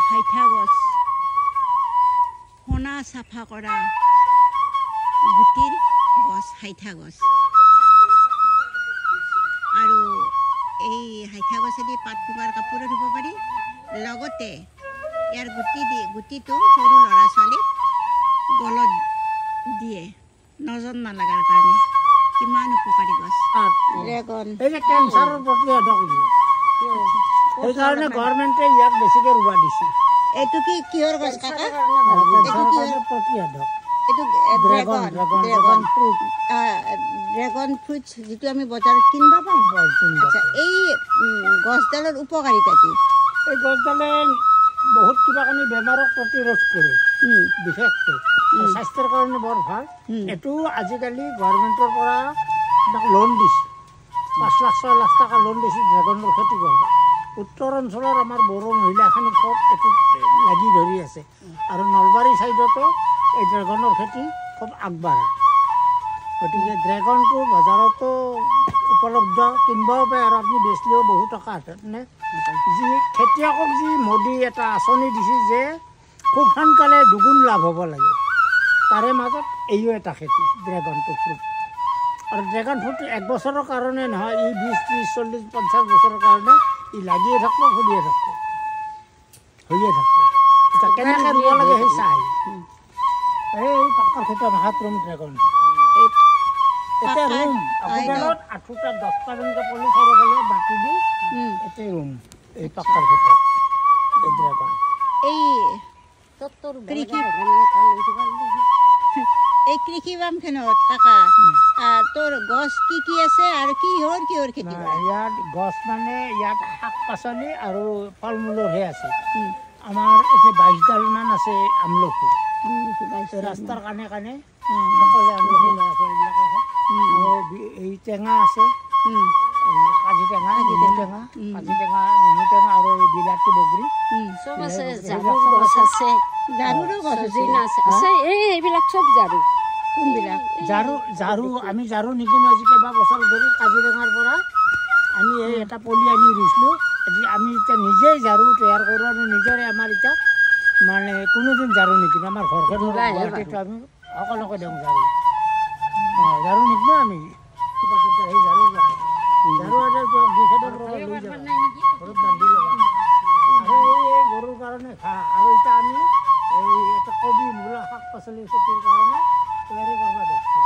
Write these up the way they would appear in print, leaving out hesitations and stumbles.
হাইঠা গছ সোণা চাফা কৰা গুটিৰ গছ হাইঠা গছ আৰু এই হাইঠা গছেদি পাত মুগাৰ কাপোৰো ধুব পাৰি লগতে ইয়াৰ গুটিটো সৰু ল'ৰা ছোৱালীক গলত দিয়ে নজন নালাগাৰ কাৰণে কিমান উপকাৰী গছ ড্ৰেগন এই যে কেঞ্চাৰৰ প্ৰতিষেধক সেইকাৰণে গভৰ্ণমেণ্টে ইয়াক বেছিকৈ ৰুব দিছে এইটো কিহৰ গছ কাকা প্ৰতিষেধক এইটো ড্ৰেগন ফ্ৰুট যিটো আমি বজাৰত কিনিব পাওঁ আচ্ছা এই গছডালৰ উপকাৰিতা কি এই গছডালে বহুত কিবা কানি বেমাৰক প্ৰতিৰোধ কৰে বিশেষকৈ স্বাস্থ্যৰ কাৰণে বৰ ভাল এইটো আজিকালি গভৰ্ণমেণ্টৰ পৰা লোন দিছে 5 লাখ 6 লাখ টকা লোন দিছে ড্ৰেগনৰ খেতি কৰিব উত্তৰ অঞ্চলৰ আমাৰ বড়ো মহিলাখিনি খুব এইটোত লাগি ধৰি আছে আৰু নলবাৰী ছাইডতো এই ড্ৰেগনৰ খেতি খুব আগবাঢ়া গতিকে ড্ৰেগনটো বজাৰতো উপলব্ধ কিনিবও পাৰে আৰু আপুনি বেচিলেও বহু টকা নে যি খেতিয়কক যি মোদী এটা আঁচনি দিছে যে খুব সোনকালে দুগুণ লাভ হ'ব লাগে তাৰে মাজত এইও এটা খেতি ড্ৰেগনটো ফ্ৰুট আৰু ড্ৰেগন ফ্ৰুট 1 বছৰৰ কাৰণে নহয় ই 20 30 40 50 বছৰৰ কাৰণে ই লাগিয়ে থাকিব ফুলিয়ে থাকিব হৈয়ে থাকিব এতিয়া কেনেকৈ ৰুব লাগে সেই চাই এই পাক্কাৰ খুটা ভাষাত ৰুম ড্ৰেগন এটা ৰুম আপোনালোক 8টা 10টা যেনেকৈ পলি চাৰিওফালে বাটি দি এটা ৰুম এই পাক্কাৰ খুটা এই ড্ৰেগন এই কৃষি বামখনত কাকা তোৰ গছ কি আছে আৰু কিহৰ খেতি ইয়াত গছ মানে ইয়াত শাক পাচলি আৰু ফল মূলৰহে আছে আমাৰ এতিয়া 22ডাল মান আছে আমলখি ৰাস্তাৰ কাণে কাণে সকলোৱে আমলখি ল'ৰা ছোৱালীবিলাকে আৰু এই টেঙা আছে কাজি টেঙা নেমু টেঙা কাজি টেঙা নেমু টেঙা আৰু এই বিলাতী বগৰী চব আছে জাৰুৰ গছ আছে জাৰুৰো গছ আছে এইবিলাক চব জাৰু কোনবিলাক জাৰু আমি জাৰু নিকিনো আজি কেইবাবছৰ ধৰি কাজিৰঙাৰ পৰা আমি এই এটা পলি আনি ৰুইছিলোঁ আজি আমি এতিয়া নিজেই জাৰু তৈয়াৰ কৰোঁ আৰু নিজৰে আমাৰ এতিয়া মানে কোনোদিন জাৰু নিকিনো আমাৰ ঘৰখনৰ গুৱাহাটীতো আমি সকলোকে দিওঁ জাৰু জাৰু নিকিনো আমি সেই জাৰু এটা দুখেদৰ পৰা লৈ যাওঁ ঘৰত বান্ধি ল'বা আৰু এই গৰুৰ কাৰণে ঘাঁহ আৰু এতিয়া আমি এই এটা কবি মূলা শাক পাচলি খেতিৰ কাৰণে তৈয়াৰী কৰিব ধৰিছোঁ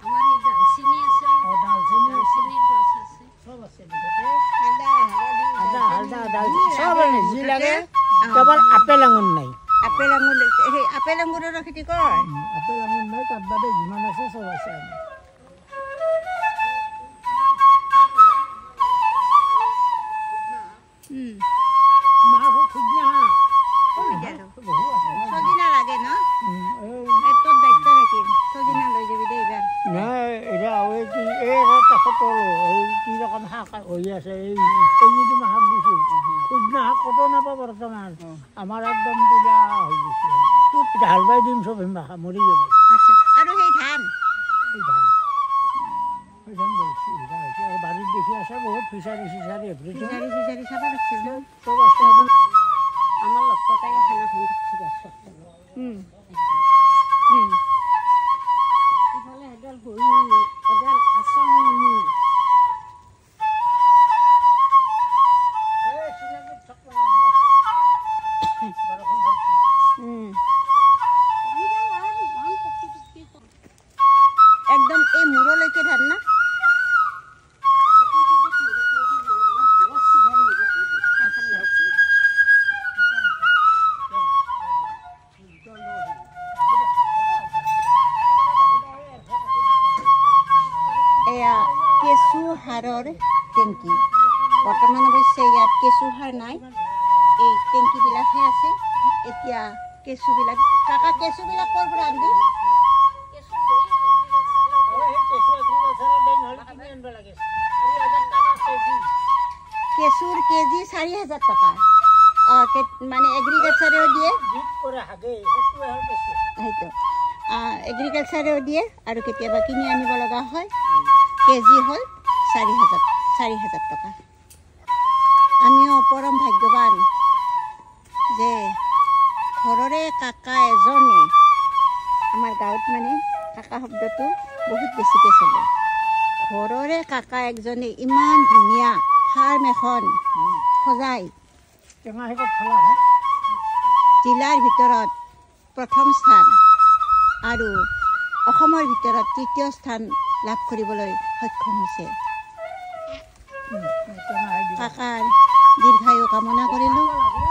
আমাৰ এই দালচেনি আছে দালচেনিৰ গছ আছে চব আছে আদা দালচেনি চব আছে যি লাগে কেৱল আপেল আঙুৰ নাই আপেল আঙুৰৰ খেতি কৰ আপেল আঙুৰ নাই তাত বাদে যিমান আছে চব আছে সজিনা লাগে ন তোৰ দায়িত্ব থাকিম সজিনা লৈ যাবি দেই এইবাৰ নাই এতিয়া এই কাষতো কি ৰকম শাক হৈ আছে এই যিটো মই শাক দিছোঁ সজিনা শাক ক'তো নাপাওঁ বৰ্তমান আমাৰ একদম পূজা হৈ গৈছে এতিয়া হাল বাই দিম চব মৰি যাব আচ্ছা আৰু সেই ধান আৰু বাৰীত দেখি আছে বহুত ফিচাৰী চিচাৰী চাব লাগিছিল চব আছে আমাৰ লগতে খানাখন ইফালে এডাল গৰু এডাল আচাম নেমু একদম এই মূৰলৈকে ধান না এয়া কেঁচু সাৰৰ টেংকি বৰ্তমান অৱশ্যে ইয়াত কেঁচু সাৰ নাই এই টেংকিবিলাকহে আছে এতিয়া কেঁচুবিলাক কাকা কেঁচুবিলাক ক'ৰ পৰা আনিবি কেঁচুৰ কেজি 4,000 টকা মানে এগ্ৰিকালচাৰেও দিয়ে সেইটো এগ্ৰিকালচাৰেও দিয়ে আৰু কেতিয়াবা কিনি আনিব লগা হয় কেজি হ'ল 4,000 টকা আমিও পৰম ভাগ্যৱান কাকা শব্দটো বহুত বেছিকৈ চলে ঘৰৰে কাকা একজনে ইমান ধুনীয়া ফাৰ্ম এখন সজাই টেঙাহিকত ফলা হয় জিলাৰ ভিতৰত প্ৰথম স্থান আৰু অসমৰ ভিতৰত তৃতীয় স্থান লাভ কৰিবলৈ সক্ষম হৈছে কাকাৰ দীৰ্ঘায়ু কামনা কৰিলোঁ